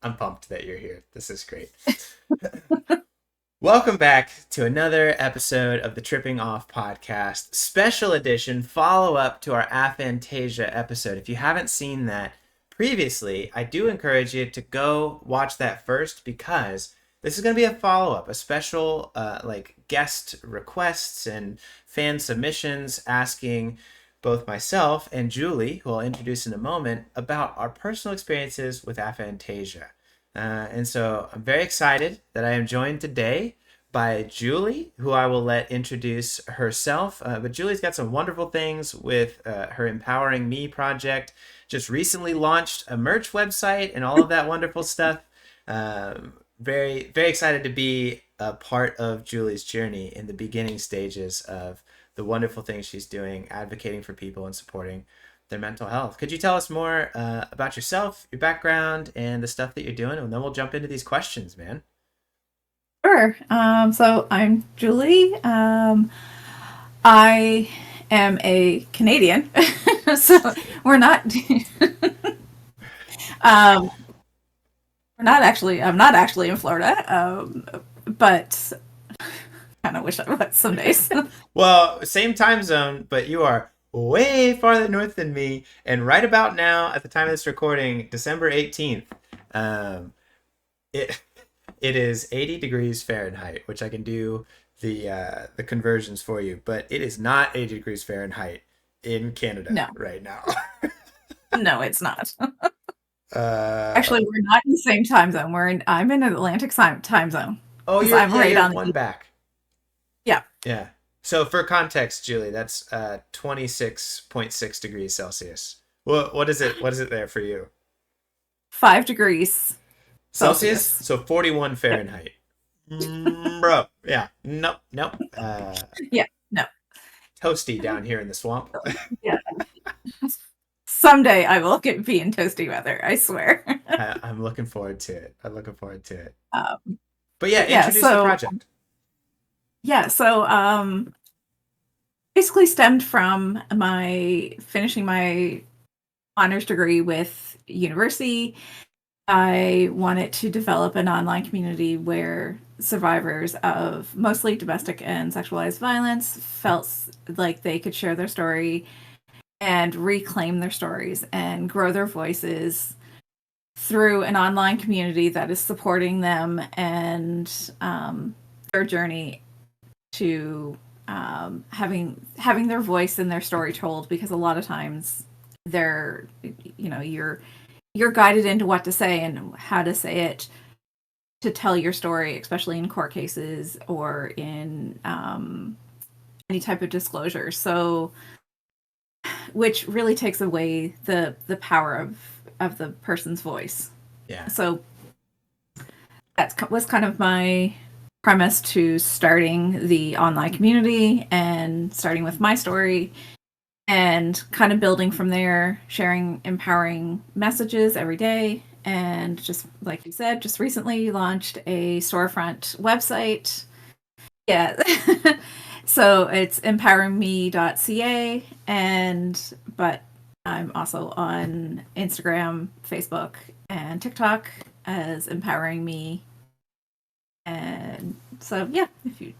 I'm pumped that you're here. This is great. Welcome back to another episode of the Tripping Off podcast, special edition follow up to our Aphantasia episode. If you haven't seen that previously, I do encourage you to go watch that first because this is going to be a follow up, a special guest requests and fan submissions asking both myself and Julie, who I'll introduce in a moment, about our personal experiences with aphantasia. And so I'm very excited that I am joined today by Julie, who I will let introduce herself. But Julie's got some wonderful things with her Empowering Me project. Just recently launched a merch website and all of that wonderful stuff. Very, very excited to be a part of Julie's journey in the beginning stages of the wonderful things she's doing, advocating for people and supporting their mental health. Could you tell us more about yourself, your background, and the stuff that you're doing? And then we'll jump into these questions, man. Sure. So I'm Julie. I am a Canadian, so we're not. um, we're not actually. I'm not actually in Florida, but kind of wish I was some days. Well, same time zone, but you are way farther north than me. And right about now, at the time of this recording, December 18th, um, it it is 80 degrees Fahrenheit, which I can do the conversions for you, but it is not 80 degrees Fahrenheit in Canada No, right now. no, it's not. uh, Actually, we're not in the same time zone. I'm in Atlantic time zone oh, because I'm right you're on the one east. back. Yeah. Yeah. So for context, Julie, that's 26.6 degrees Celsius. What is it? What is it there for you? 5 degrees Celsius? Celsius. So 41 Yep. Fahrenheit. Bro, yeah. Nope, nope. Yeah. No. Toasty down here in the swamp. Yeah. Someday I will get be in toasty weather. I swear. I'm looking forward to it. I'm looking forward to it. um, But yeah, but yeah. introduce the So project. yeah. So basically stemmed from my finishing my honors degree with university. I wanted to develop an online community where survivors of mostly domestic and sexualized violence felt like they could share their story and reclaim their stories and grow their voices through an online community that is supporting them and their journey to having their voice and their story told, because a lot of times they're you're guided into what to say and how to say it to tell your story, especially in court cases or in any type of disclosure. So, which really takes away the power of the person's voice. Yeah. So that was kind of my premise to starting the online community and starting with my story and kind of building from there, sharing empowering messages every day. And just like you said, just recently launched a storefront website. Yeah. So it's empoweringme.ca, but I'm also on Instagram, Facebook, and TikTok as Empowering Me. And so yeah, if you want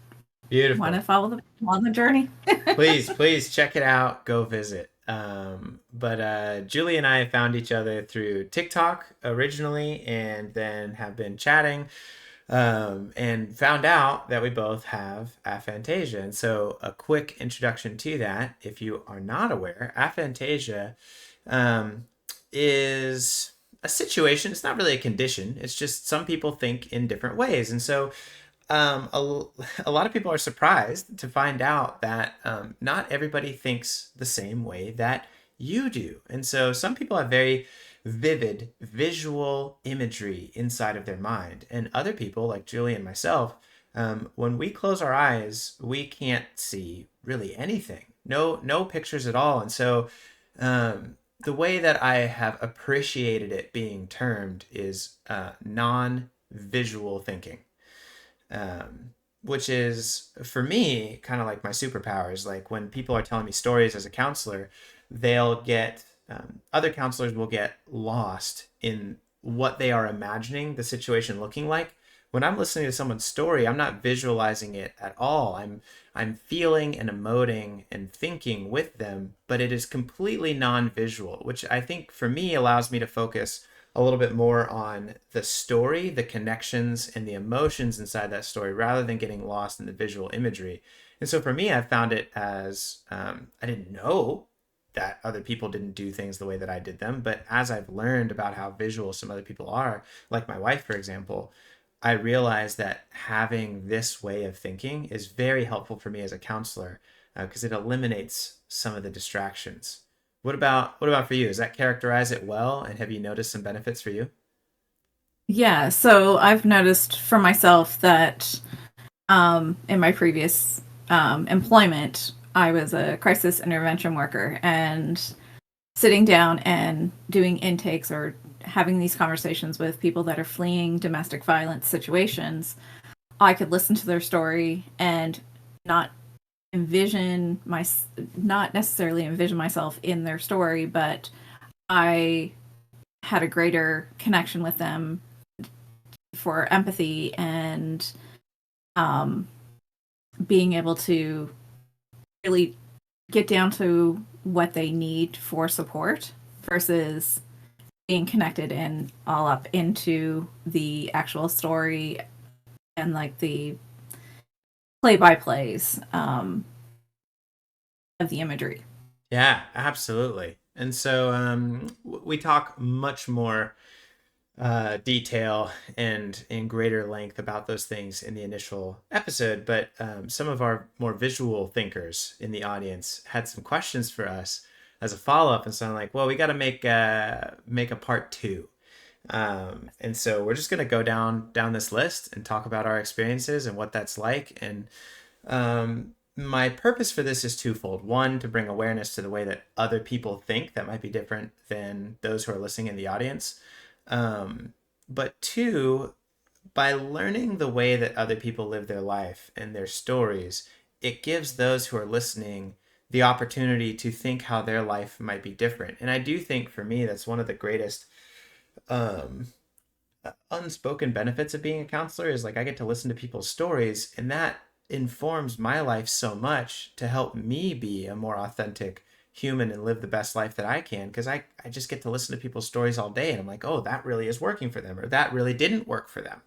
to Beautiful. follow on the journey. Please check it out. Go visit. But Julie and I found each other through TikTok originally, and then have been chatting, and found out that we both have aphantasia. And so, a quick introduction to that, if you are not aware, aphantasia um, is a situation. It's not really a condition. It's just some people think in different ways, and so um, a, a lot of people are surprised to find out that not everybody thinks the same way that you do. And so some people have very vivid visual imagery inside of their mind. And other people, like Julie and myself, when we close our eyes, we can't see really anything. No pictures at all. And so the way that I have appreciated it being termed is non-visual thinking, which is for me kind of like my superpowers. Like when people are telling me stories as a counselor, they'll get other counselors will get lost in what they are imagining the situation looking like. When I'm listening to someone's story, I'm not visualizing it at all. I'm feeling and emoting and thinking with them, but it is completely non-visual, which I think for me allows me to focus a little bit more on the story, the connections, and the emotions inside that story rather than getting lost in the visual imagery. And so for me, I found it as I didn't know that other people didn't do things the way that I did them. But as I've learned about how visual some other people are, like my wife, for example, I realized that having this way of thinking is very helpful for me as a counselor because it eliminates some of the distractions. What about for you? Does that characterize it well? And have you noticed some benefits for you? Yeah, so I've noticed for myself that in my previous employment, I was a crisis intervention worker, and sitting down and doing intakes or having these conversations with people that are fleeing domestic violence situations, I could listen to their story and not envision my not necessarily envision myself in their story, but I had a greater connection with them for empathy and um, being able to really get down to what they need for support versus being connected and all up into the actual story and like the play by plays of the imagery. Yeah, absolutely. And so we talk much more detail and in greater length about those things in the initial episode. But some of our more visual thinkers in the audience had some questions for us as a follow up, and so I'm like, well, we got to make a part two. And so we're just gonna go down this list and talk about our experiences and what that's like. And my purpose for this is twofold. One, to bring awareness to the way that other people think that might be different than those who are listening in the audience. But two, by learning the way that other people live their life and their stories, it gives those who are listening the opportunity to think how their life might be different. And I do think for me, that's one of the greatest um, unspoken benefits of being a counselor is like I get to listen to people's stories, and that informs my life so much to help me be a more authentic human and live the best life that I can because I just get to listen to people's stories all day and I'm like, oh, that really is working for them or that really didn't work for them.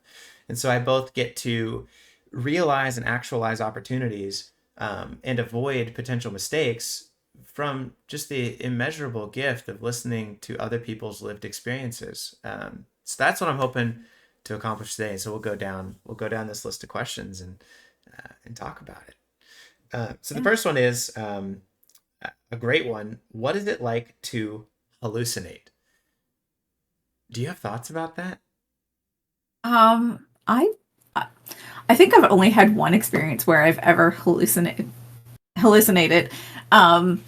And so I both get to realize and actualize opportunities and avoid potential mistakes from just the immeasurable gift of listening to other people's lived experiences. So that's what I'm hoping to accomplish today. So we'll go down this list of questions and talk about it. So the Yeah. first one is a great one. What is it like to hallucinate? Do you have thoughts about that? Um, I I think I've only had one experience where I've ever hallucinated. Um,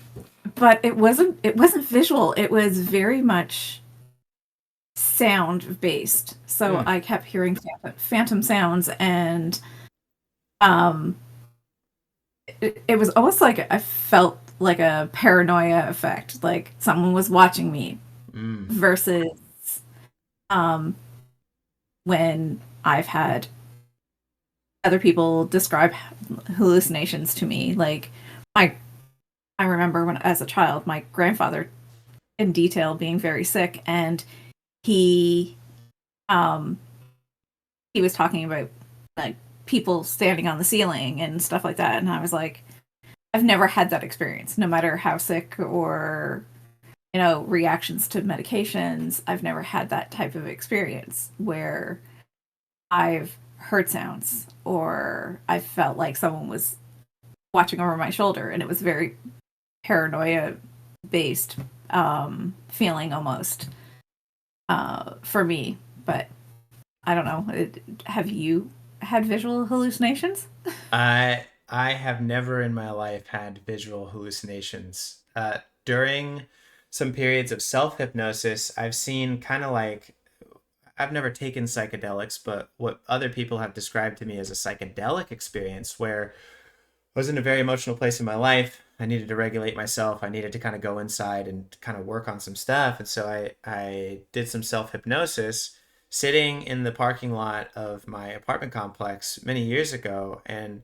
but it wasn't visual. It was very much sound based. So Mm, I kept hearing phantom sounds, and um, it was almost like I felt like a paranoia effect, like someone was watching me. mm, Versus um, when I've had other people describe hallucinations to me, like my I remember when as a child, my grandfather in detail being very sick, and he um he was talking about like people standing on the ceiling and stuff like that, and I was like, I've never had that experience, no matter how sick or reactions to medications. I've never had that type of experience where I've heard sounds or I felt like someone was watching over my shoulder, and it was very paranoia based feeling almost for me. But I don't know. Have you had visual hallucinations? I have never in my life had visual hallucinations. During some periods of self hypnosis, I've seen kind of like I've never taken psychedelics, but what other people have described to me as a psychedelic experience where I was in a very emotional place in my life. I needed to regulate myself. I needed to kind of go inside and kind of work on some stuff. And so I did some self hypnosis sitting in the parking lot of my apartment complex many years ago. And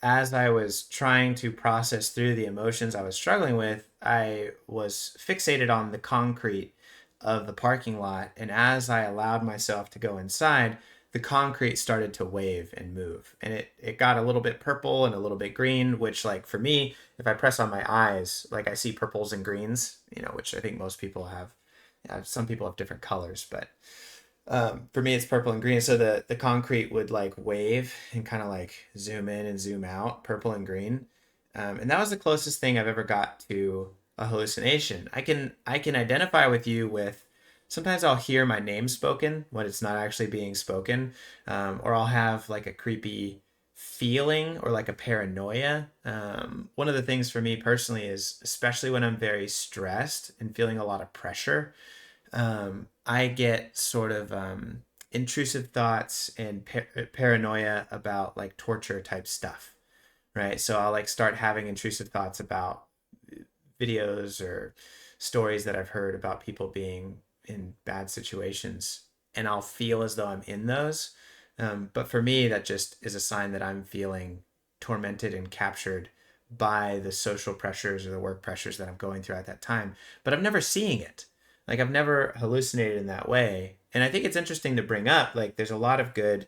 as I was trying to process through the emotions I was struggling with, I was fixated on the concrete of the parking lot. And as I allowed myself to go inside, the concrete started to wave and move. And it got a little bit purple and a little bit green, which, like, for me, if I press on my eyes, like, I see purples and greens, which I think most people have. Some people have different colors, but for me, it's purple and green. So the concrete would like wave and kind of like zoom in and zoom out, purple and green. And that was the closest thing I've ever got to a hallucination. I can identify with you with sometimes I'll hear my name spoken when it's not actually being spoken, or I'll have like a creepy feeling or like a paranoia. One of the things for me personally is, especially when I'm very stressed and feeling a lot of pressure, I get sort of intrusive thoughts and paranoia about like torture type stuff, right? So I'll like start having intrusive thoughts about videos or stories that I've heard about people being in bad situations, and I'll feel as though I'm in those. But for me, that just is a sign that I'm feeling tormented and captured by the social pressures or the work pressures that I'm going through at that time. But I'm never seeing it. Like, I've never hallucinated in that way. And I think it's interesting to bring up, like, there's a lot of good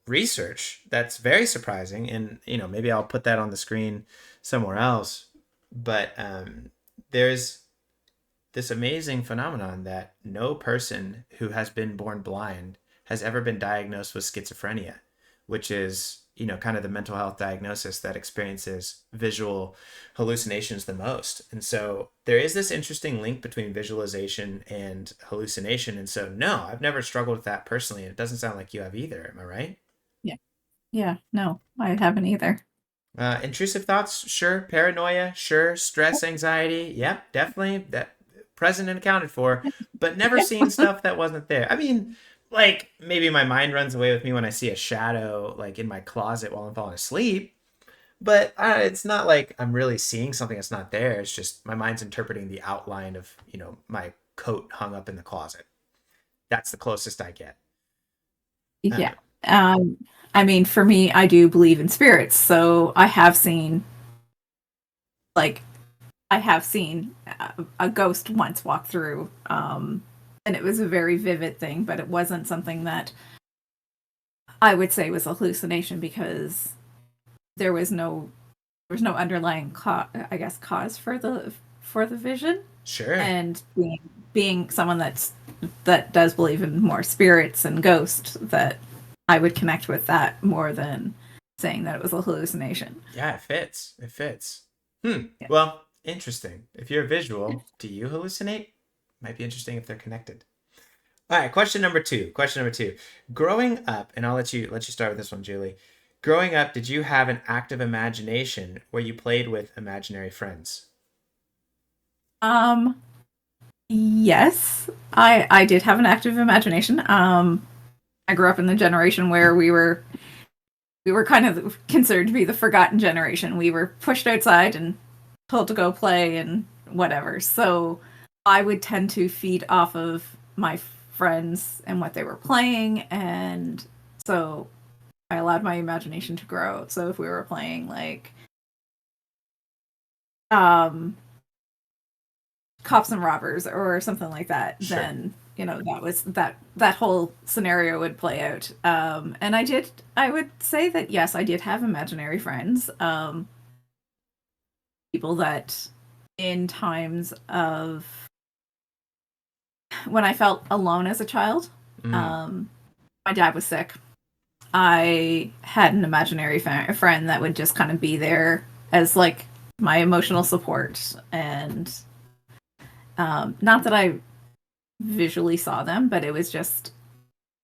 research that's very surprising. And, maybe I'll put that on the screen somewhere else. But there's this amazing phenomenon that no person who has been born blind has ever been diagnosed with schizophrenia, which is, kind of the mental health diagnosis that experiences visual hallucinations the most. And so there is this interesting link between visualization and hallucination. And so, no, I've never struggled with that personally. And it doesn't sound like you have either. Am I right? Yeah. Yeah. No, I haven't either. Intrusive thoughts, sure. Paranoia, sure. Stress, anxiety, yep, definitely. That present and accounted for, but never seen stuff that wasn't there. I mean, like, maybe my mind runs away with me when I see a shadow like in my closet while I'm falling asleep, but it's not like I'm really seeing something that's not there. It's just my mind's interpreting the outline of, my coat hung up in the closet. That's the closest I get. Yeah. Uh, Um, I mean, for me, I do believe in spirits, so like, I have seen a ghost once walk through, and it was a very vivid thing, but it wasn't something that I would say was a hallucination because there was no underlying I guess cause for the vision. sure. And being someone that does believe in more spirits and ghosts, that I would connect with that more than saying that it was a hallucination. Yeah, it fits. It fits. Yeah. Well, interesting. If you're visual, do you hallucinate? Might be interesting if they're connected. All right, question number two. Question number two. Growing up, and I'll let you start with this one, Julie. Growing up, did you have an active imagination where you played with imaginary friends? Um, yes, I did have an active imagination. I grew up in the generation where we were kind of considered to be the forgotten generation. We were pushed outside and told to go play and whatever. So I would tend to feed off of my friends and what they were playing, and so I allowed my imagination to grow. So if we were playing like um cops and robbers or something like that, Sure. then that whole scenario would play out. And I would say that yes, I did have imaginary friends, people that in times of when I felt alone as a child, Mm, um my dad was sick. I had an imaginary friend that would just kind of be there as like my emotional support. And not that I visually saw them, but it was just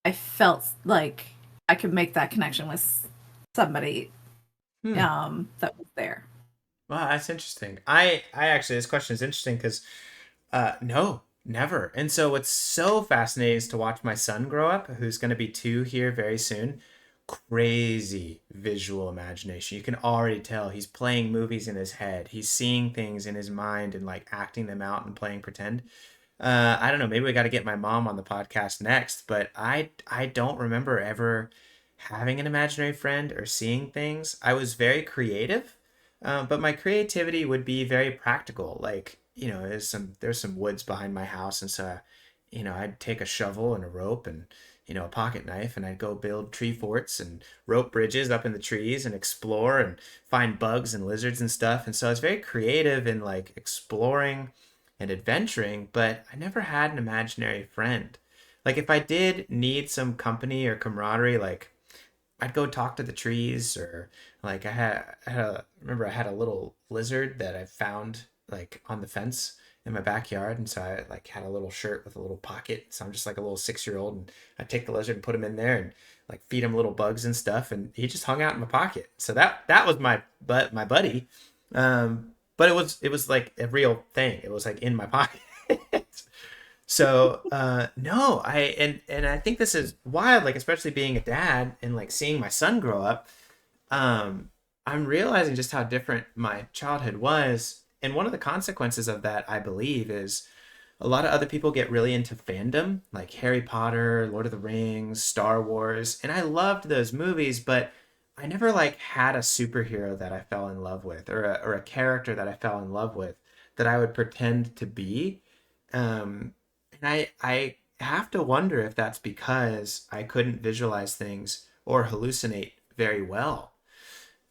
I felt like I could make that connection with somebody hmm. that was there. Wow, that's interesting. I actually, this question is interesting because, no, never. And so what's so fascinating is to watch my son grow up, who's going to be 2 here very soon. crazy visual imagination. You can already tell he's playing movies in his head. He's seeing things in his mind and like acting them out and playing pretend. I don't know. Maybe we got to get my mom on the podcast next, but I don't remember ever having an imaginary friend or seeing things. I was very creative, but my creativity would be very practical. Like, there's some woods behind my house, and so I'd take a shovel and a rope and a pocket knife, and I'd go build tree forts and rope bridges up in the trees and explore and find bugs and lizards and stuff. And so I was very creative in like exploring and adventuring, but I never had an imaginary friend. Like if I did need some company or camaraderie, like I'd go talk to the trees, or like remember I had a little lizard that I found like on the fence in my backyard, and so I like had a little shirt with a little pocket. So I'm just like a little 6 year old, and I'd take the lizard and put him in there and like feed him little bugs and stuff, and he just hung out in my pocket. So that was my buddy. But it was like a real thing. It was like in my pocket. So no, and I think this is wild, like especially being a dad and like seeing my son grow up. I'm realizing just how different my childhood was. And one of the consequences of that, I believe, is a lot of other people get really into fandom, like Harry Potter, Lord of the Rings, Star Wars, and I loved those movies, but I never like had a superhero that I fell in love with, or a character that I fell in love with that I would pretend to be. And I have to wonder if that's because I couldn't visualize things or hallucinate very well.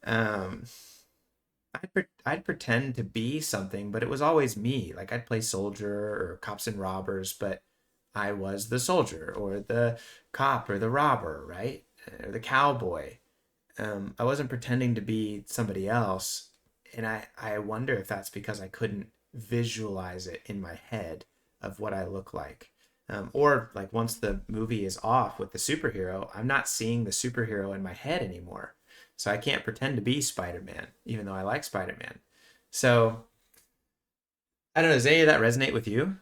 Um, I'd pretend to be something, but it was always me. Like I'd play soldier or cops and robbers, but I was the soldier or the cop or the robber, right? Or the cowboy. I wasn't pretending to be somebody else. And I wonder if that's because I couldn't visualize it in my head of what I look like. Or like once the movie is off with the superhero, I'm not seeing the superhero in my head anymore. So I can't pretend to be Spider-Man, even though I like Spider-Man. So I don't know, does any of that resonate with you?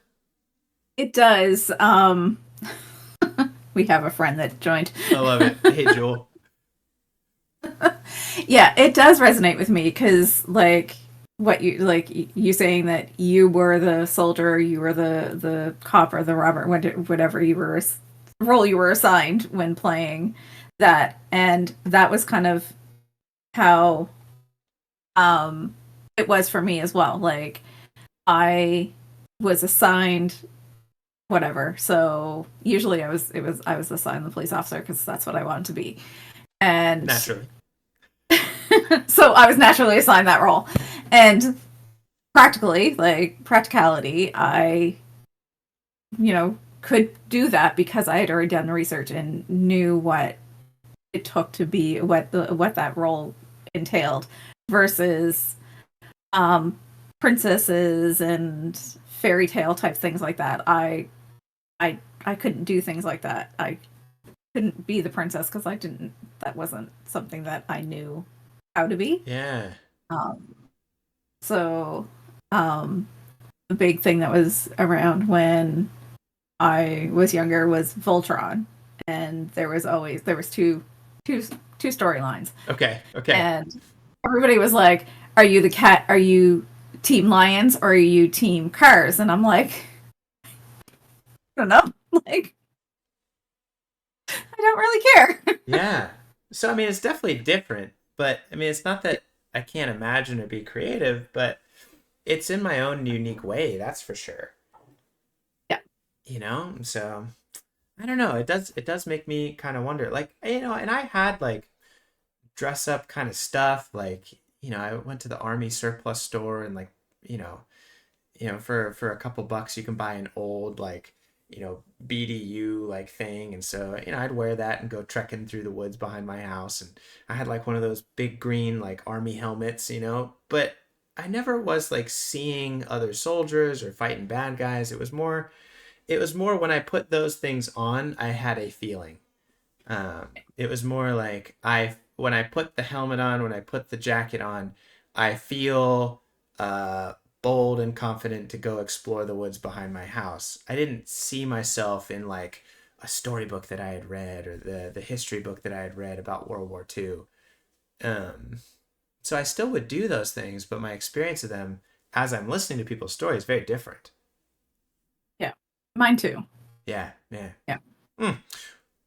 It does. We have a friend that joined. I love it. Hey, Joel. Yeah, it does resonate with me because what you saying that you were the soldier, you were the cop or the robber, whatever role you were assigned when playing that, and that was kind of how it was for me as well. Like I was assigned whatever, so usually I was assigned the police officer because that's what I wanted to be, and Naturally. so I was naturally assigned that role. And practicality, I, could do that because I had already done the research and knew what it took to be what that role entailed versus princesses and fairy tale type things like that. I couldn't do things like that. I couldn't be the princess because that wasn't something that I knew how to be. Yeah. Um, so, um, the big thing that was around when I was younger was Voltron, and there was two storylines, Okay. Okay. and everybody was like, "Are you the cat? Are you Team Lions or are you Team Cars?" And I'm like, I don't know, like I don't really care. Yeah. So, I mean, it's definitely different, but I mean, it's not that I can't imagine or be creative, but it's in my own unique way, that's for sure. Yeah. So I don't know. It does make me kind of wonder. Like, and I had like dress up kind of stuff. Like, I went to the army surplus store and like, you know, for a couple bucks you can buy an old like, BDU like thing. And so, I'd wear that and go trekking through the woods behind my house. And I had like one of those big green like army helmets, but I never was like seeing other soldiers or fighting bad guys. It was more when I put those things on, I had a feeling. It was more like when I put the helmet on, when I put the jacket on, I feel uh, bold and confident to go explore the woods behind my house. I didn't see myself in like a storybook that I had read or the history book that I had read about World War II. Um, so I still would do those things, but my experience of them as I'm listening to people's stories is very different. Yeah. Mine too. Yeah, yeah. Yeah. Mm.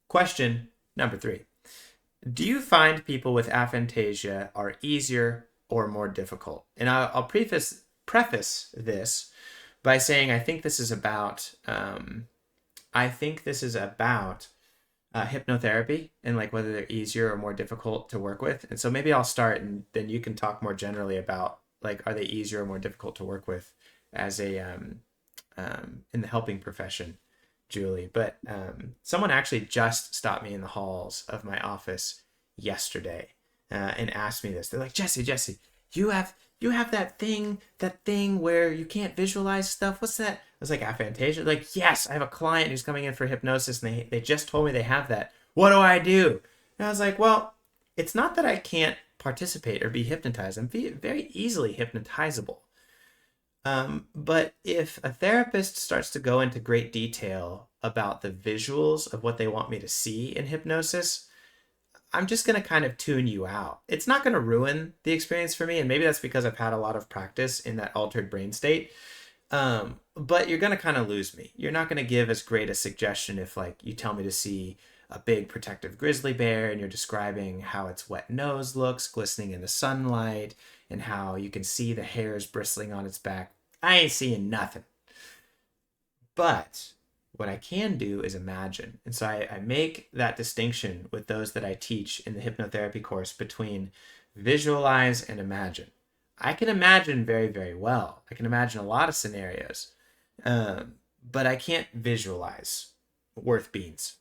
Question number 3. Do you find people with aphantasia are easier or more difficult? And I'll preface this by saying I think this is about hypnotherapy and like whether they're easier or more difficult to work with. And so maybe I'll start, and then you can talk more generally about like are they easier or more difficult to work with as a in the helping profession, Julie. But someone actually just stopped me in the halls of my office yesterday and asked me this. They're like, Jesse, you have that thing where you can't visualize stuff. What's that? I was like, aphantasia. Like, yes, I have a client who's coming in for hypnosis, and they just told me they have that. What do I do? And I was like, well, it's not that I can't participate or be hypnotized. I'm very easily hypnotizable. But if a therapist starts to go into great detail about the visuals of what they want me to see in hypnosis, I'm just going to kind of tune you out. It's not going to ruin the experience for me. And maybe that's because I've had a lot of practice in that altered brain state. But you're going to kind of lose me. You're not going to give as great a suggestion if like you tell me to see a big protective grizzly bear and you're describing how its wet nose looks glistening in the sunlight and how you can see the hairs bristling on its back. I ain't seeing nothing. But what I can do is imagine. And so I make that distinction with those that I teach in the hypnotherapy course between visualize and imagine. I can imagine very, very well. I can imagine a lot of scenarios, but I can't visualize worth beans.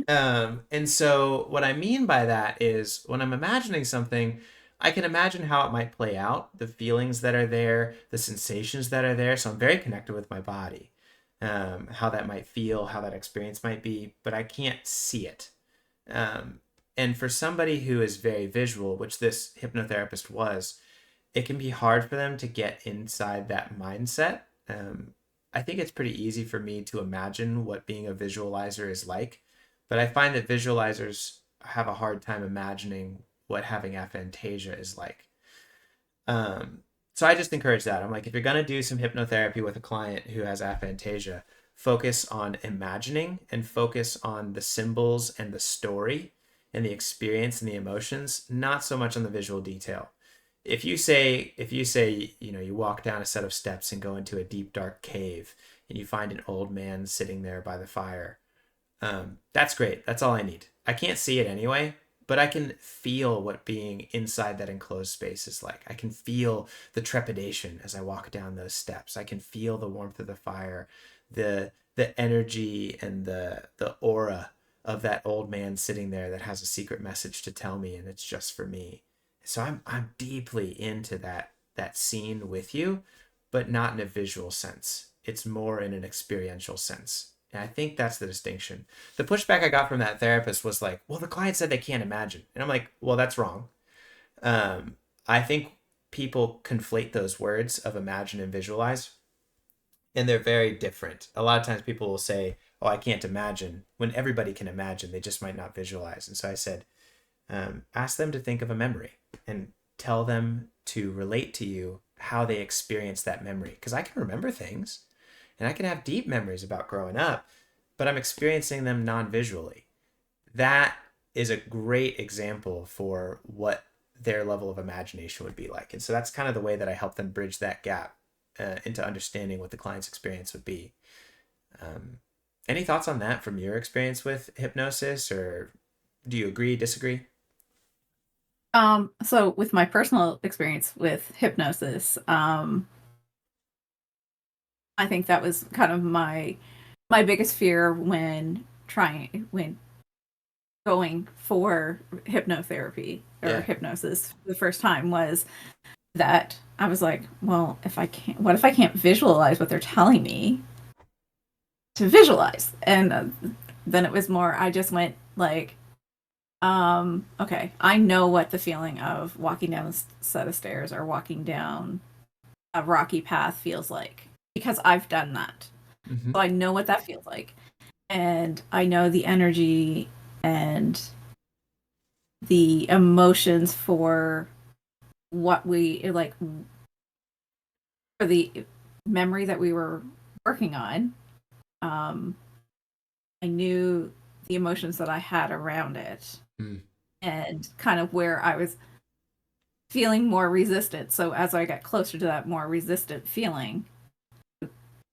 And so what I mean by that is when I'm imagining something, I can imagine how it might play out, the feelings that are there, the sensations that are there. So I'm very connected with my body, how that might feel, how that experience might be, but I can't see it. Um, and for somebody who is very visual, which this hypnotherapist was, it can be hard for them to get inside that mindset. I think it's pretty easy for me to imagine what being a visualizer is like, but I find that visualizers have a hard time imagining what having aphantasia is like. So I just encourage that. I'm like, if you're going to do some hypnotherapy with a client who has aphantasia, focus on imagining and focus on the symbols and the story and the experience and the emotions, not so much on the visual detail. If you say, you walk down a set of steps and go into a deep, dark cave and you find an old man sitting there by the fire, that's great. That's all I need. I can't see it anyway, but I can feel what being inside that enclosed space is like. I can feel the trepidation as I walk down those steps. I can feel the warmth of the fire, the energy and the aura of that old man sitting there that has a secret message to tell me, and it's just for me. So I'm deeply into that scene with you, but not in a visual sense. It's more in an experiential sense. And I think that's the distinction. The pushback I got from that therapist was like, well, the client said they can't imagine. And I'm like, well, that's wrong. I think people conflate those words of imagine and visualize, and they're very different. A lot of times people will say, oh, I can't imagine, when everybody can imagine. They just might not visualize. And so I said, ask them to think of a memory and tell them to relate to you how they experience that memory. Because I can remember things and I can have deep memories about growing up, but I'm experiencing them non-visually. That is a great example for what their level of imagination would be like. And so that's kind of the way that I help them bridge that gap into understanding what the client's experience would be. Any thoughts on that from your experience with hypnosis, or do you agree, disagree? So with my personal experience with hypnosis, I think that was kind of my biggest fear when going for hypnotherapy or Yeah. hypnosis the first time was that I was like, well, what if I can't visualize what they're telling me to visualize? And then it was more, I just went like, okay, I know what the feeling of walking down a set of stairs or walking down a rocky path feels like because I've done that. Mm-hmm. So I know what that feels like. and I know the energy and the emotions for what we like for the memory that we were working on. Um, I knew the emotions that I had around it Mm. and kind of where I was feeling more resistant. So as I got closer to that more resistant feeling,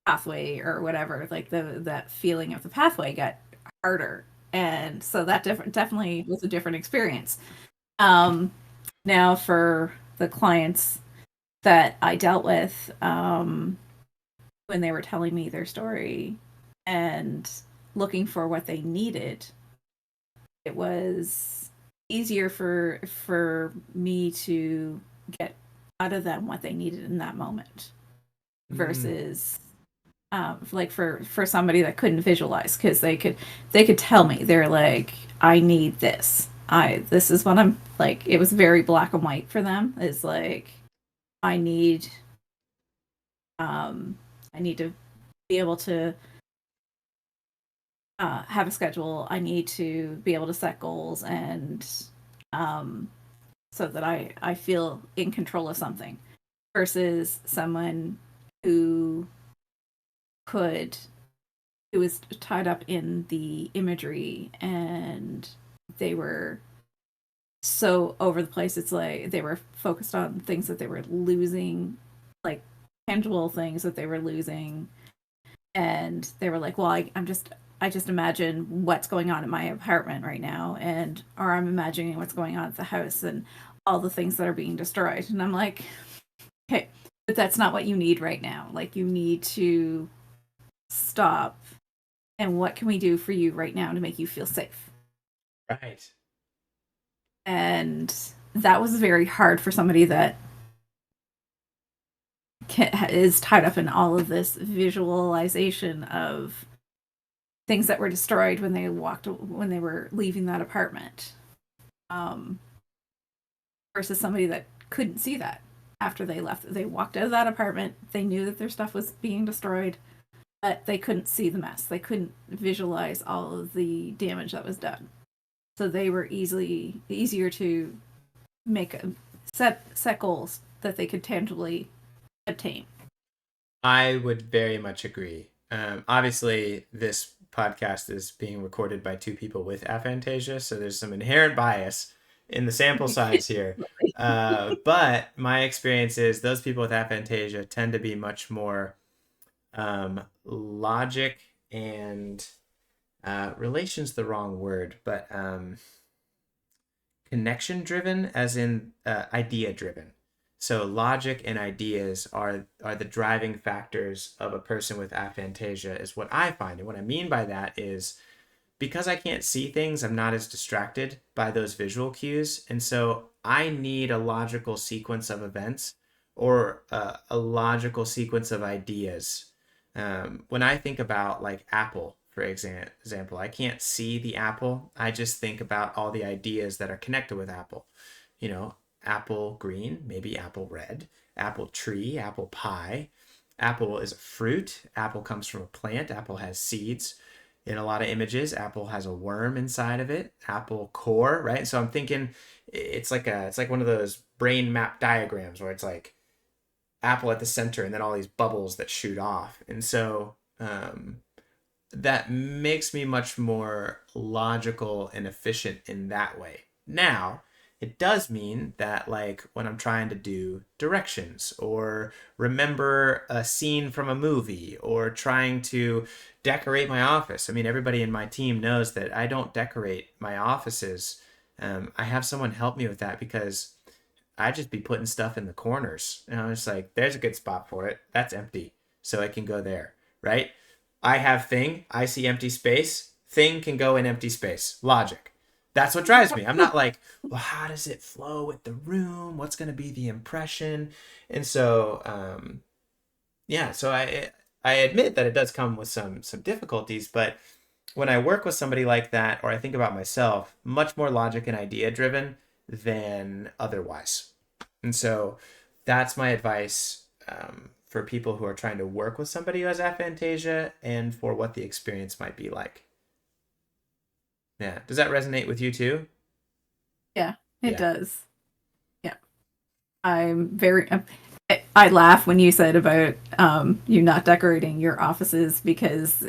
pathway or whatever, like that feeling of the pathway got harder. And so that definitely was a different experience. Um, Now for the clients that I dealt with, when they were telling me their story and looking for what they needed, it was easier for me to get out of them what they needed in that moment Mm. versus like for somebody that couldn't visualize because they could tell me they're like I need this, this is what I'm like. It was very black and white for them. It's like I need um I need to be able to have a schedule. I need to be able to set goals and um, so that I feel in control of something versus someone who could who was tied up in the imagery and they were so over the place. It's like they were focused on things that they were losing, like tangible things that they were losing, and they were like, "Well, I just imagine what's going on in my apartment right now, and or I'm imagining what's going on at the house and all the things that are being destroyed." And I'm like, "Okay, but that's not what you need right now. Like, you need to stop. And what can we do for you right now to make you feel safe?" Right. And that was very hard for somebody that is tied up in all of this visualization of things that were destroyed when they were leaving that apartment, um, versus somebody that couldn't see that after they left. They walked out of that apartment. They knew that their stuff was being destroyed, but they couldn't see the mess. They couldn't visualize all of the damage that was done. So they were easier to make set goals that they could tangibly obtain. I would very much agree. Obviously, this podcast is being recorded by two people with aphantasia, so there's some inherent bias in the sample size here. But my experience is those people with aphantasia tend to be much more logic and relation's the wrong word, but connection driven, as in idea driven. So logic and ideas are the driving factors of a person with aphantasia, is what I find. And what I mean by that is because I can't see things, I'm not as distracted by those visual cues. And so I need a logical sequence of events or a logical sequence of ideas. When I think about like Apple, for example, I can't see the apple. I just think about all the ideas that are connected with Apple. You know, apple green, maybe apple red, apple tree, apple pie. Apple is a fruit. Apple comes from a plant. Apple has seeds. In a lot of images, apple has a worm inside of it. Apple core, right? So I'm thinking it's like one of those brain map diagrams where it's like apple at the center and then all these bubbles that shoot off. And so that makes me much more logical and efficient in that way. Now, it does mean that, like, when I'm trying to do directions or remember a scene from a movie or trying to decorate my office, I mean, everybody in my team knows that I don't decorate my offices. I have someone help me with that because I just be putting stuff in the corners. And I was like, there's a good spot for it. That's empty. So it can go there, right? I have thing, I see empty space. Thing can go in empty space. Logic. That's what drives me. I'm not like, well, how does it flow with the room? What's going to be the impression? And so, yeah, so I admit that it does come with some difficulties, but when I work with somebody like that, or I think about myself, much more logic and idea driven than otherwise. And so that's my advice for people who are trying to work with somebody who has aphantasia and for what the experience might be like. Yeah. Does that resonate with you too? Yeah, it Yeah. does. Yeah. I'm very I laugh when you said about you not decorating your offices because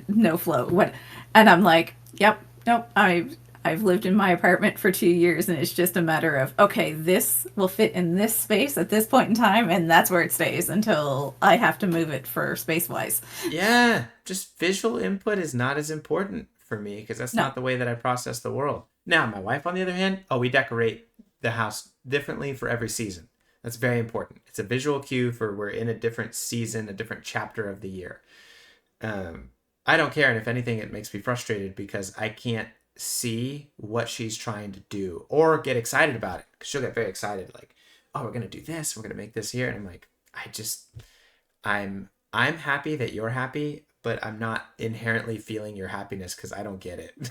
no flow. What? And I'm like, yep, nope. I've lived in my apartment for 2 years, and it's just a matter of okay, this will fit in this space at this point in time, and that's where it stays until I have to move it for space wise. Yeah. Just visual input is not as important for me because that's No, not the way that I process the world. Now, my wife, on the other hand, oh, we decorate the house differently for every season. That's very important. It's a visual cue for we're in a different season, a different chapter of the year. Um, I don't care, and if anything, it makes me frustrated because I can't see what she's trying to do or get excited about it. Because she'll get very excited, like, "Oh, we're gonna do this. We're gonna make this here," and I'm like, I'm happy that you're happy, but I'm not inherently feeling your happiness because I don't get it.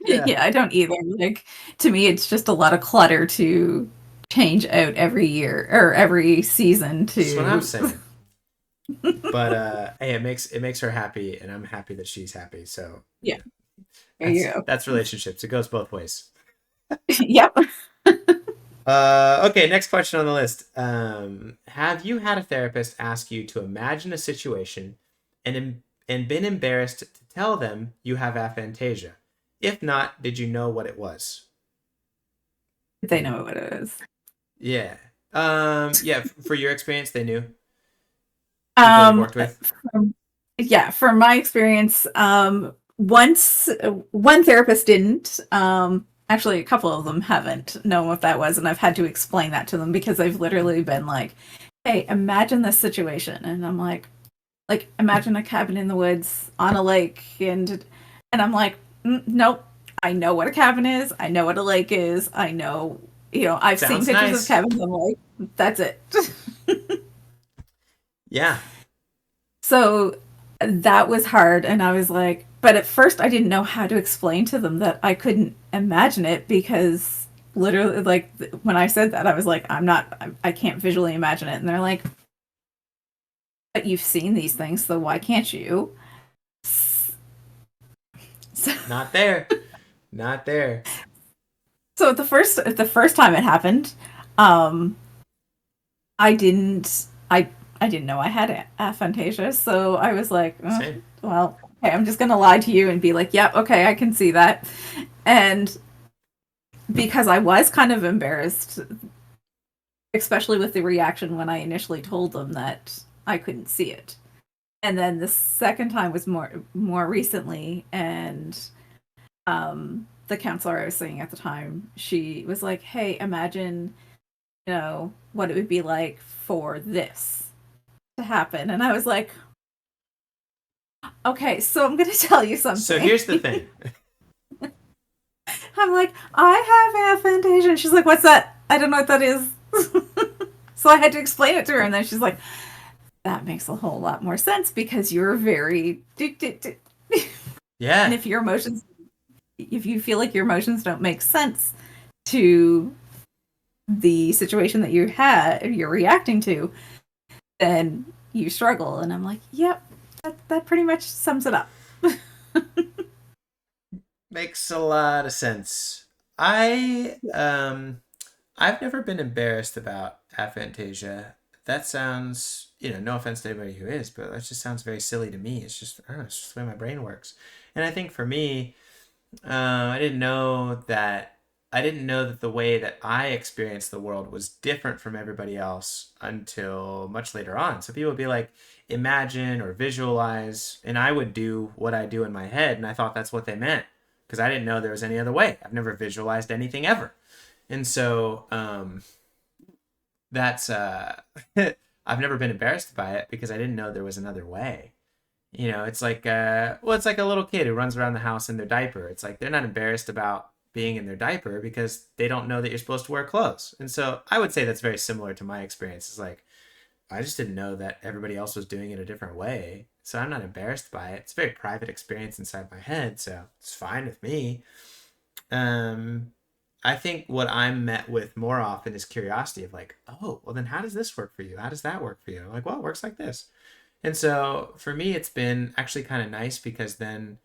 Yeah, yeah, I don't either. Like to me, it's just a lot of clutter to change out every year or every season that's what I'm to. saying. But hey, it makes her happy, and I'm happy that she's happy. So Yeah, yeah, there you that's go. that's relationships. It goes both ways. Yep. Okay, next question on the list. Have you had a therapist ask you to imagine a situation and been embarrassed to tell them you have aphantasia? If not, did you know what it was? They know what it is. Yeah. Yeah, for your experience, they knew people that you've Um, worked with. from, yeah, from my experience, once one therapist didn't. Actually, a couple of them haven't known what that was, and I've had to explain that to them because they've literally been like, "Hey, imagine this situation," and I'm like imagine a cabin in the woods on a lake, and I'm like, nope. I know what a cabin is. I know what a lake is. I know, I've seen Sounds pictures of nice. cabins on the lake. That's it. Yeah. So that was hard. And I was like, but at first I didn't know how to explain to them that I couldn't imagine it because literally, like, when I said that, I was like, I can't visually imagine it. And they're like, but you've seen these things, so why can't you? So, Not there. Not there. so the first time it happened, um, I didn't, I didn't know I had aphantasia. So I was like, oh, Same. well, okay, I'm just going to lie to you and be like, yep, okay, I can see that. And because I was kind of embarrassed, especially with the reaction when I initially told them that I couldn't see it. And then the second time was more recently, and the counselor I was seeing at the time, she was like, "Hey, imagine, what it would be like for this to happen." And I was like, "Okay, so I'm going to tell you So something." here's the thing. I'm like, "I have aphantasia." And she's like, "What's that? I don't know what that is." So I had to explain it to her, and then she's like, "That makes a whole lot more sense because you're very." And Yeah. if you feel like your emotions don't make sense to the situation that you're reacting to, then you struggle. And I'm like, yep, that pretty much sums it up. Makes a lot of sense. I've never been embarrassed about aphantasia. That sounds, no offense to anybody who is, but that just sounds very silly to me. It's just, I don't know, it's just the way my brain works. And I think for me, I didn't know that the way that I experienced the world was different from everybody else until much later on. So people would be like, imagine or visualize, and I would do what I do in my head, and I thought that's what they meant because I didn't know there was any other way. I've never visualized anything ever. And so that's I've never been embarrassed by it because I didn't know there was another way. It's like it's like a little kid who runs around the house in their diaper. It's like they're not embarrassed about being in their diaper because they don't know that you're supposed to wear clothes. And so I would say that's very similar to my experience. It's like I just didn't know that everybody else was doing it a different way. So I'm not embarrassed by it. It's a very private experience inside my head, so it's fine with me. Um I think what I'm met with more often is curiosity of like, oh, well then how does this work for you? How does that work for you? Like, well, it works like this. And so for me, it's been actually kind of nice because then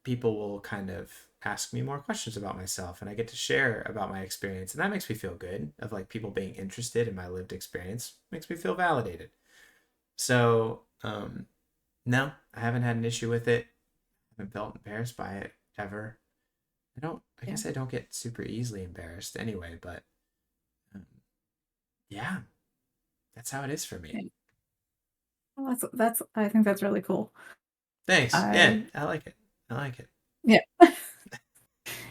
people will kind of ask me more questions about myself, and I get to share about my experience, and that makes me feel good. Of like people being interested in my lived experience makes me feel validated. So no, I haven't had an issue with it. I haven't felt embarrassed by it ever. I don't. I Yeah. guess I don't get super easily embarrassed anyway. But um, yeah, that's how it is for me. Yeah. Well, that's I think that's really cool. Thanks. Yeah, I I like it. I like it. Yeah.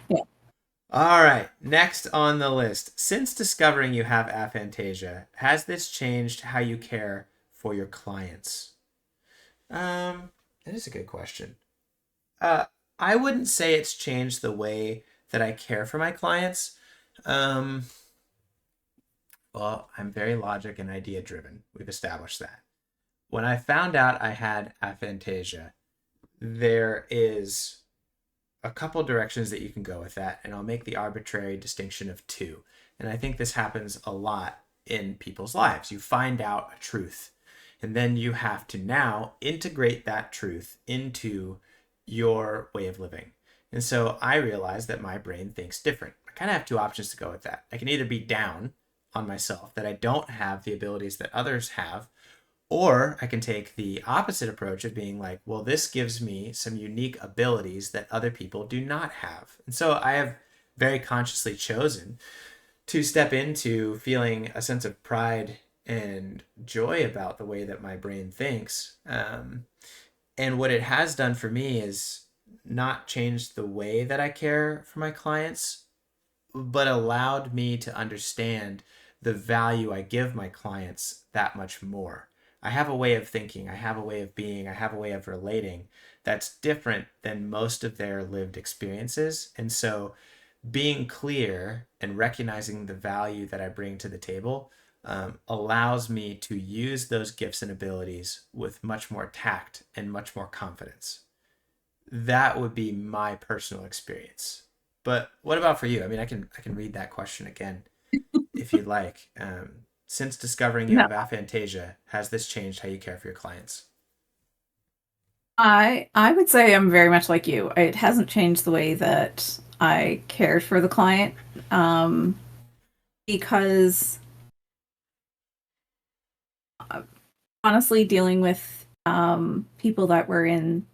Yeah. All right. Next on the list. Since discovering you have aphantasia, has this changed how you care for your clients? That is a good question. Uh, I wouldn't say it's changed the way that I care for my clients. Um, well, I'm very logic and idea driven. We've established that. When I found out I had aphantasia, there is a couple directions that you can go with that, and I'll make the arbitrary distinction of two. And I think this happens a lot in people's lives. You find out a truth, and then you have to now integrate that truth into your way of living. And so I realized that my brain thinks different. I kind of have two options to go with that. I can either be down on myself that I don't have the abilities that others have, or I can take the opposite approach of being like, well, this gives me some unique abilities that other people do not have. And so I have very consciously chosen to step into feeling a sense of pride and joy about the way that my brain thinks. And what it has done for me is not change the way that I care for my clients, but allowed me to understand the value I give my clients that much more. I have a way of thinking, I have a way of being, I have a way of relating that's different than most of their lived experiences. And so being clear and recognizing the value that I bring to the table allows me to use those gifts and abilities with much more tact and much more confidence. That would be my personal experience. But what about for you? I mean, I can read that question again if you'd like. Since discovering you No, have aphantasia, has this changed how you care for your clients? I would say I'm very much like you. It hasn't changed the way that I cared for the client, um, because honestly, dealing with people that were in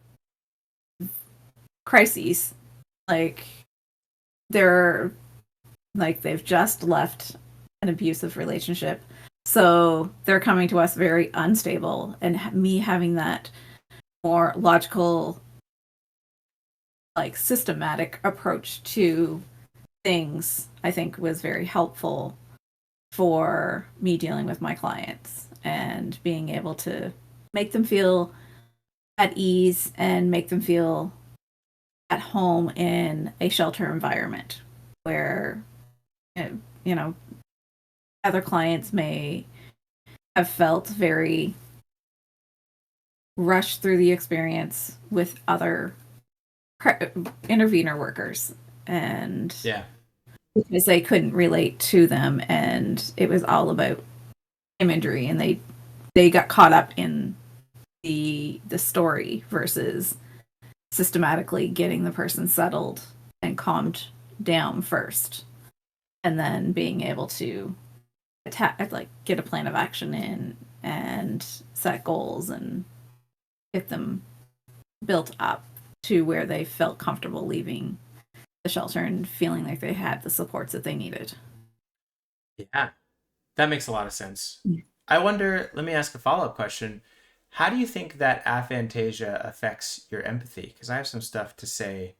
crises, like they're like they've just left an abusive relationship, so they're coming to us very unstable, and me having that more logical, like systematic approach to things, I think was very helpful for me dealing with my clients and being able to make them feel at ease and make them feel at home in a shelter environment where, you know, other clients may have felt very rushed through the experience with other intervener workers, and Yeah. because they couldn't relate to them, and it was all about imagery, and they got caught up in the story versus systematically getting the person settled and calmed down first, and then being able to attack, like get a plan of action in and set goals and get them built up to where they felt comfortable leaving the shelter and feeling like they had the supports that they needed. Yeah. That makes a lot of sense. I wonder, let me ask a follow up question. How do you think that aphantasia affects your empathy? Because I have some stuff to say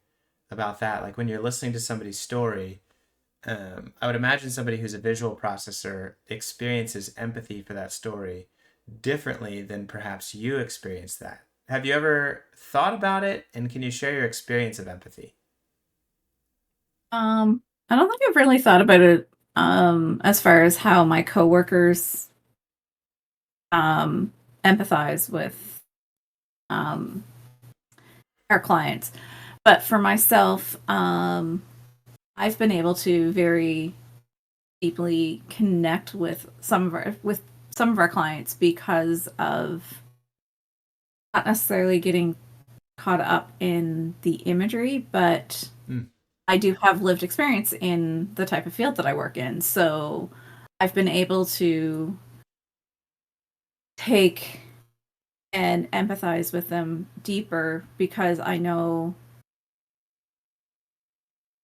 about that. Like when you're listening to somebody's story, I would imagine somebody who's a visual processor experiences empathy for that story differently than perhaps you experience that. Have you ever thought about it? And can you share your experience of empathy? I don't think I've really thought about it as far as how my coworkers um empathize with um our clients. But for myself, I've been able to very deeply connect with some of our clients because of not necessarily getting caught up in the imagery, but Mm. I do have lived experience in the type of field that I work in. So I've been able to take and empathize with them deeper because I know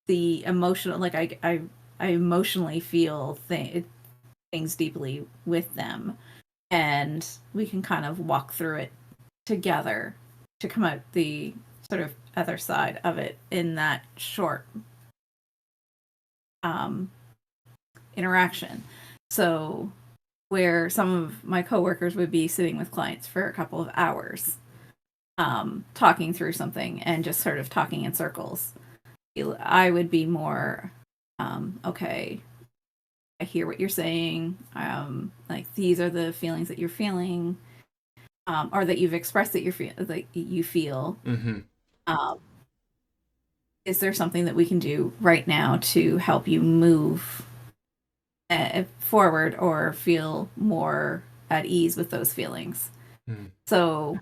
the emotional, like I emotionally feel things deeply with them, and we can kind of walk through it together to come out the sort of other side of it in that short um, interaction. So where some of my coworkers would be sitting with clients for a couple of hours, talking through something and just sort of talking in circles, I would be more, okay, I hear what you're saying. Like these are the feelings that you're feeling, or that you've expressed that you feel. Mm-hmm. Um, is there something that we can do right now to help you move forward or feel more at ease with those feelings? Mm. So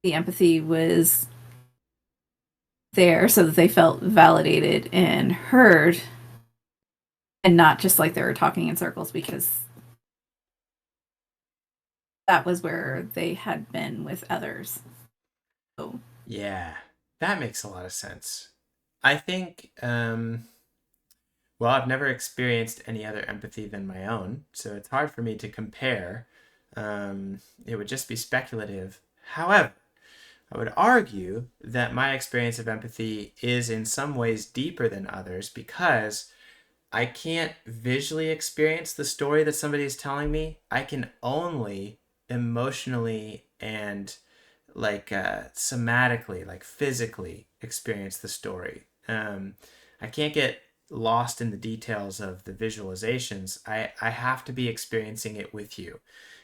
the empathy was there so that they felt validated and heard, and not just like they were talking in circles, because that was where they had been with others. So Yeah, that makes a lot of sense. I think, well, I've never experienced any other empathy than my own, so it's hard for me to compare. It would just be speculative. However, I would argue that my experience of empathy is in some ways deeper than others because I can't visually experience the story that somebody is telling me. I can only emotionally and somatically, like physically experience the story. I can't get lost in the details of the visualizations. I have to be experiencing it with you.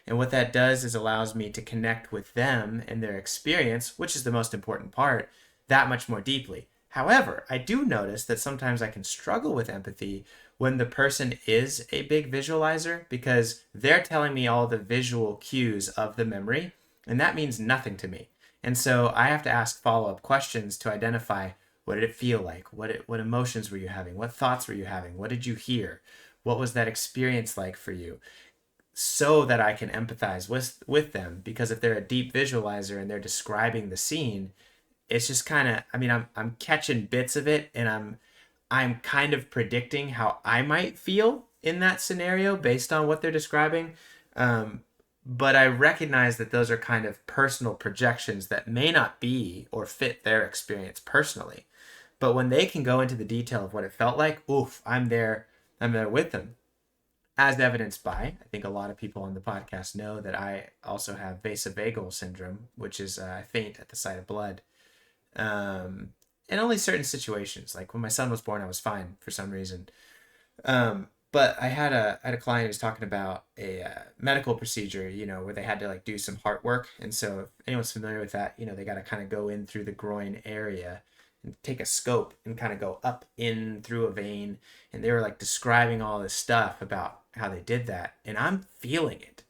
And what that does is allows me to connect with them and their experience, which is the most important part, that much more deeply. However, I do notice that sometimes I can struggle with empathy when the person is a big visualizer because they're telling me all the visual cues of the memory, and that means nothing to me. And so I have to ask follow-up questions to identify what did it feel like? What emotions were you having? What thoughts were you having? What did you hear? What was that experience like for you? So that I can empathize with them, because if they're a deep visualizer and they're describing the scene, it's just kind of, I mean, I'm catching bits of it, and I'm kind of predicting how I might feel in that scenario based on what they're describing. Um, but I recognize that those are kind of personal projections that may not be or fit their experience personally. But when they can go into the detail of what it felt like, oof, I'm there with them. As evidenced by, I think a lot of people on the podcast know that I also have vasovagal syndrome, which is I faint at the sight of blood. Um, in only certain situations, like when my son was born, I was fine for some reason. But I had a client who was talking about a medical procedure, where they had to like do some heart work, and so if anyone's familiar with that, they got to kind of go in through the groin area and take a scope and kind of go up in through a vein, and they were like describing all this stuff about how they did that, and I'm feeling it.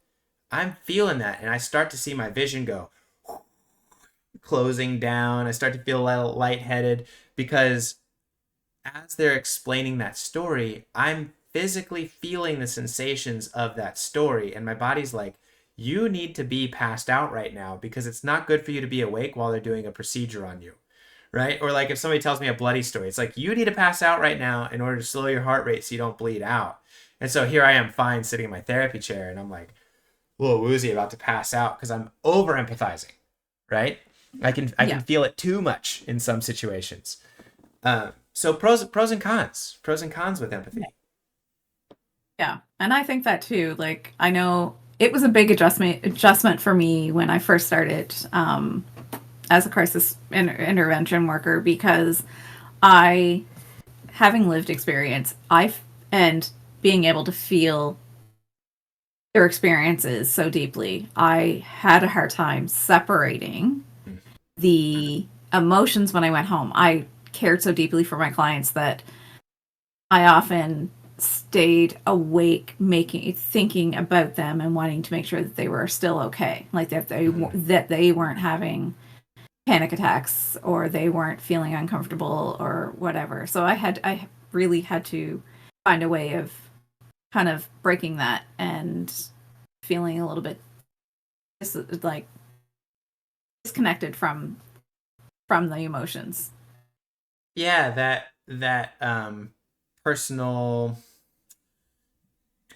I'm feeling that, and I start to see my vision go closing down. I start to feel a little lightheaded because as they're explaining that story, I'm physically feeling the sensations of that story. And my body's like, you need to be passed out right now because it's not good for you to be awake while they're doing a procedure on you. Right? Or like if somebody tells me a bloody story, it's like, you need to pass out right now in order to slow your heart rate so you don't bleed out. And so here I am fine sitting in my therapy chair and I'm like, a little woozy about to pass out because I'm over empathizing. Right? I can yeah, feel it too much in some situations. So pros and cons with empathy. yeah, and I think that too. Like I know it was a big adjustment for me when I first started as a crisis intervention worker, because I, having lived experience, and being able to feel their experiences so deeply, I had a hard time separating the emotions when I went home. I cared so deeply for my clients that I often stayed awake, thinking about them and wanting to make sure that they were still okay, like that Mm-hmm. they weren't having panic attacks or they weren't feeling uncomfortable or whatever. So I really had to find a way of kind of breaking that and feeling a little bit like disconnected from the emotions. Yeah, that personal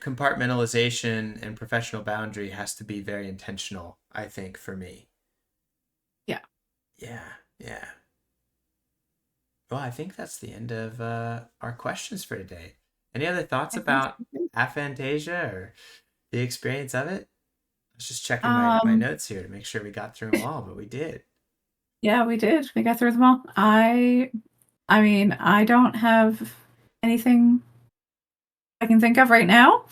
compartmentalization and professional boundary has to be very intentional, I think, for me. Yeah. Yeah, yeah. Well, I think that's the end of our questions for today. Any other thoughts I think about so. aphantasia or the experience of it? I was just checking my Um, notes here to make sure we got through them all, but we did. yeah, we did. We got through them all. I mean, I don't have anything I can think of right now.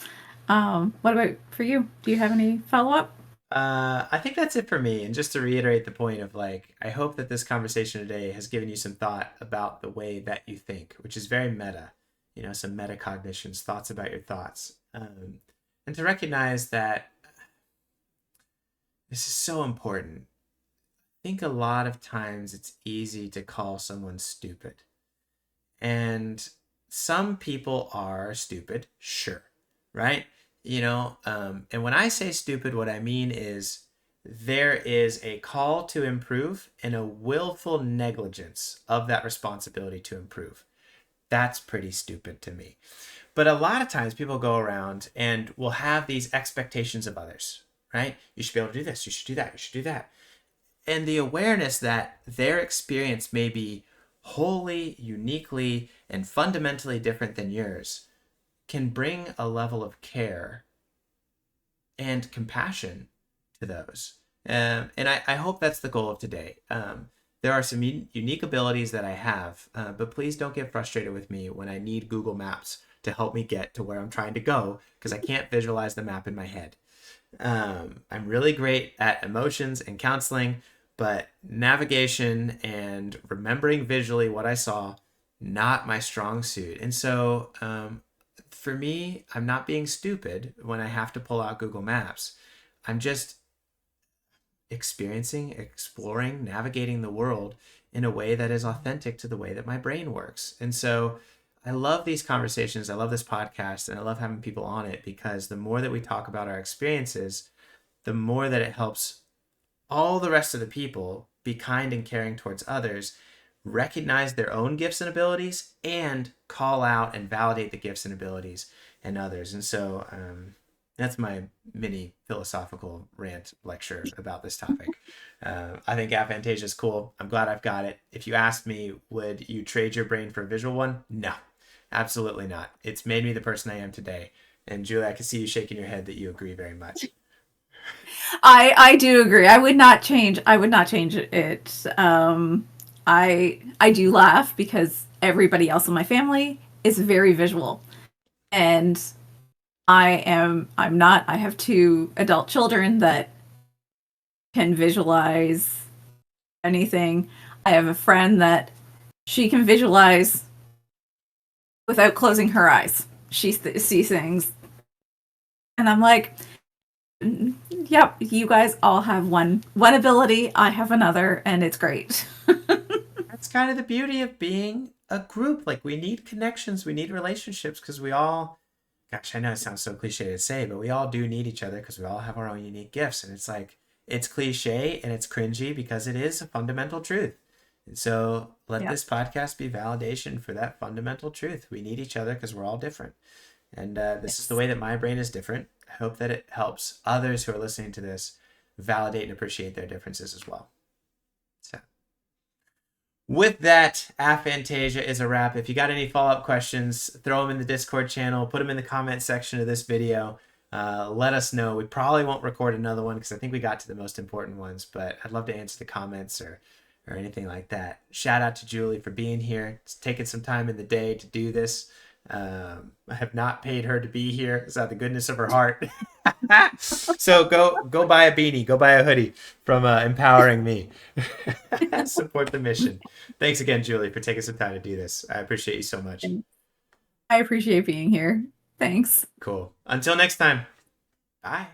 What about for you? Do you have any follow up? I think that's it for me. And just to reiterate the point of like, I hope that this conversation today has given you some thought about the way that you think, which is very meta, some metacognitions, thoughts about your thoughts. And to recognize that this is so important. I think a lot of times it's easy to call someone stupid. And some people are stupid, sure, right? And when I say stupid, what I mean is there is a call to improve and a willful negligence of that responsibility to improve. That's pretty stupid to me. But a lot of times people go around and will have these expectations of others, right? You should be able to do this, you should do that, you should do that. And the awareness that their experience may be wholly, uniquely, and fundamentally different than yours can bring a level of care and compassion to those. And I hope that's the goal of today. There are some unique abilities that I have, but please don't get frustrated with me when I need Google Maps to help me get to where I'm trying to go because I can't visualize the map in my head. I'm really great at emotions and counseling, but navigation and remembering visually what I saw, not my strong suit. And so, for me, I'm not being stupid when I have to pull out Google Maps. I'm just experiencing, exploring, navigating the world in a way that is authentic to the way that my brain works. And so, I love these conversations. I love this podcast and I love having people on it because the more that we talk about our experiences, the more that it helps all the rest of the people be kind and caring towards others, recognize their own gifts and abilities, and call out and validate the gifts and abilities in others. And so that's my mini philosophical rant lecture about this topic. I think aphantasia is cool. I'm glad I've got it. If you asked me, would you trade your brain for a visual one? No, absolutely not. It's made me the person I am today. And Julie, I can see you shaking your head that you agree very much. I do agree. I would not change it. I do laugh because everybody else in my family is very visual, and I'm not. I have two adult children that can visualize anything. I have a friend that she can visualize without closing her eyes. Sees things, and I'm like, yep, you guys all have one ability. I have another, and it's great. That's kind of the beauty of being a group. Like we need connections, we need relationships because we all, gosh, I know it sounds so cliche to say, but we all do need each other because we all have our own unique gifts. And it's like, it's cliche and it's cringy because it is a fundamental truth. And so let Yeah. this podcast be validation for that fundamental truth. We need each other because we're all different. And this is the Yes. way that my brain is different. I hope that it helps others who are listening to this validate and appreciate their differences as well. So with that, Aphantasia is a wrap. If you got any follow-up questions, throw them in the Discord channel, put them in the comment section of this video. Let us know. We probably won't record another one because I think we got to the most important ones, but I'd love to answer the comments or anything like that. Shout out to Julie for being here. It's taking some time in the day to do this. I have not paid her to be here. It's out of the goodness of her heart. So go buy a beanie, go buy a hoodie from empowering me. Support the mission. Thanks again, Julie, for taking some time to do this. I appreciate you so much. And I appreciate being here. Thanks. Cool. Until next time. Bye.